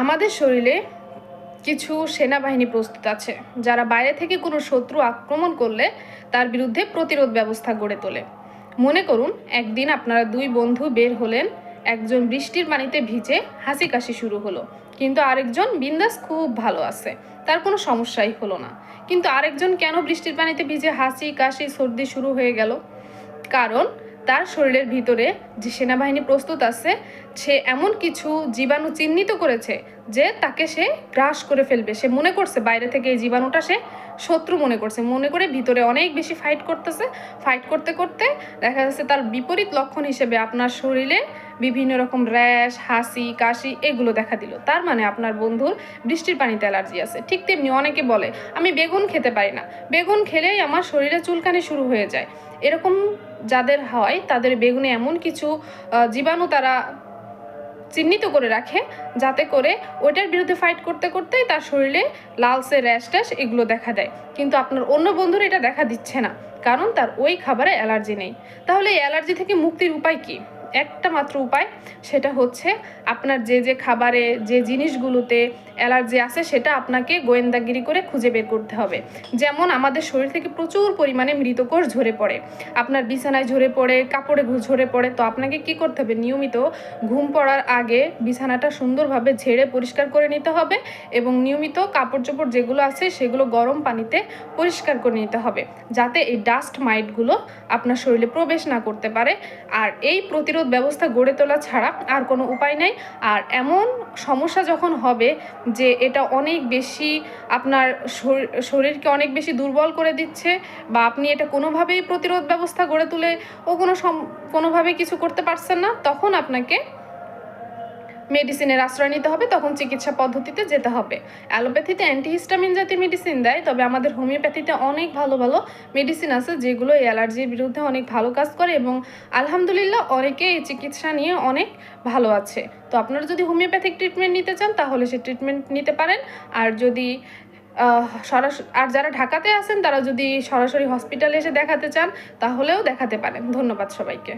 আমাদের শরীরে কিছু সেনাবাহিনী প্রস্তুত আছে যারা বাইরে থেকে কোনো শত্রু আক্রমণ করলে তার বিরুদ্ধে প্রতিরোধ ব্যবস্থা গড়ে তোলে। মনে করুন একদিন আপনারা দুই বন্ধু বের হলেন, একজন বৃষ্টির পানিতে ভিজে হাসি কাশি শুরু হলো, কিন্তু আরেকজন বিন্দাস খুব ভালো আছে, তার কোনো সমস্যাই হলো না। কিন্তু আরেকজন কেন বৃষ্টির পানিতে ভিজে হাসি কাশি সর্দি শুরু হয়ে গেল? কারণ তার শরীরের ভিতরে যে সেনাবাহিনী প্রস্তুত আছে, সে এমন কিছু জীবাণু চিহ্নিত করেছে যে তাকে সে গ্রাস করে ফেলবে। সে মনে করছে বাইরে থেকে এই জীবাণুটা সে শত্রু মনে করছে, মনে করে ভিতরে অনেক বেশি ফাইট করতেছে। ফাইট করতে করতে দেখা যাচ্ছে তার বিপরীত লক্ষণ হিসেবে আপনার শরীরে বিভিন্ন রকম র্যাশ, হাসি কাশি এগুলো দেখা দিল। তার মানে আপনার বন্ধুর বৃষ্টির পানিতে অ্যালার্জি আছে। ঠিক তেমনি অনেকে বলে আমি বেগুন খেতে পারি না, বেগুন খেলেই আমার শরীরে চুলকানি শুরু হয়ে যায়। এরকম যাদের হয় তাদের বেগুনে এমন কিছু জীবাণু তারা চিহ্নিত করে রাখে যাতে করে ওইটার বিরুদ্ধে ফাইট করতে করতেই তার শরীরে লালসে র্যাশ ট্যাশ এগুলো দেখা দেয়। কিন্তু আপনার অন্য বন্ধুর এটা দেখা দিচ্ছে না, কারণ তার ওই খাবারে অ্যালার্জি নেই। তাহলে এই অ্যালার্জি থেকে মুক্তির উপায় কি? একটা মাত্র উপায়, সেটা হচ্ছে আপনার যে যে খাবারে যে জিনিসগুলোতে অ্যালার্জি আছে সেটা আপনাকে গোয়েন্দাগিরি করে খুঁজে বের করতে হবে। যেমন আমাদের শরীর থেকে প্রচুর পরিমাণে মৃতকোষ ঝরে পড়ে, আপনার বিছানায় ঝরে পড়ে, কাপড়ে ঝরে পড়ে। তো আপনাকে কি করতে হবে? নিয়মিত ঘুম পড়ার আগে বিছানাটা সুন্দরভাবে ঝেড়ে পরিষ্কার করে নিতে হবে এবং নিয়মিত কাপড় চোপড় যেগুলো আছে সেগুলো গরম পানিতে পরিষ্কার করে নিতে হবে, যাতে এই ডাস্ট মাইটগুলো আপনার শরীরে প্রবেশ না করতে পারে। আর এই প্রতিরোধ ব্যবস্থা গড়ে তোলা ছাড়া আর কোনো উপায় নেই। আর এমন সমস্যা যখন হবে যে এটা অনেক বেশি আপনার শরীরকে অনেক বেশি দুর্বল করে দিচ্ছে, বা আপনি এটা কোনোভাবেই প্রতিরোধ ব্যবস্থা গড়ে তুলে কোনোভাবেই কিছু করতে পারছেন না, তখন আপনাকে মেডিসিনের আশ্রয় নিতে হবে। তখন চিকিৎসা পদ্ধতিতে যেতে হবে। অ্যালোপ্যাথিতে অ্যান্টিহিস্টামিন জাতীয় মেডিসিন দেয়, তবে আমাদের হোমিওপ্যাথিতে অনেক ভালো ভালো মেডিসিন আছে যেগুলো এই অ্যালার্জির বিরুদ্ধে অনেক ভালো কাজ করে এবং আলহামদুলিল্লাহ অনেকে এই চিকিৎসা নিয়ে অনেক ভালো আছে। তো আপনারা যদি হোমিওপ্যাথিক ট্রিটমেন্ট নিতে চান তাহলে সে ট্রিটমেন্ট নিতে পারেন। আর যদি আর যারা ঢাকাতে আছেন তারা যদি সরাসরি হসপিটালে এসে দেখাতে চান তাহলেও দেখাতে পারেন। ধন্যবাদ সবাইকে।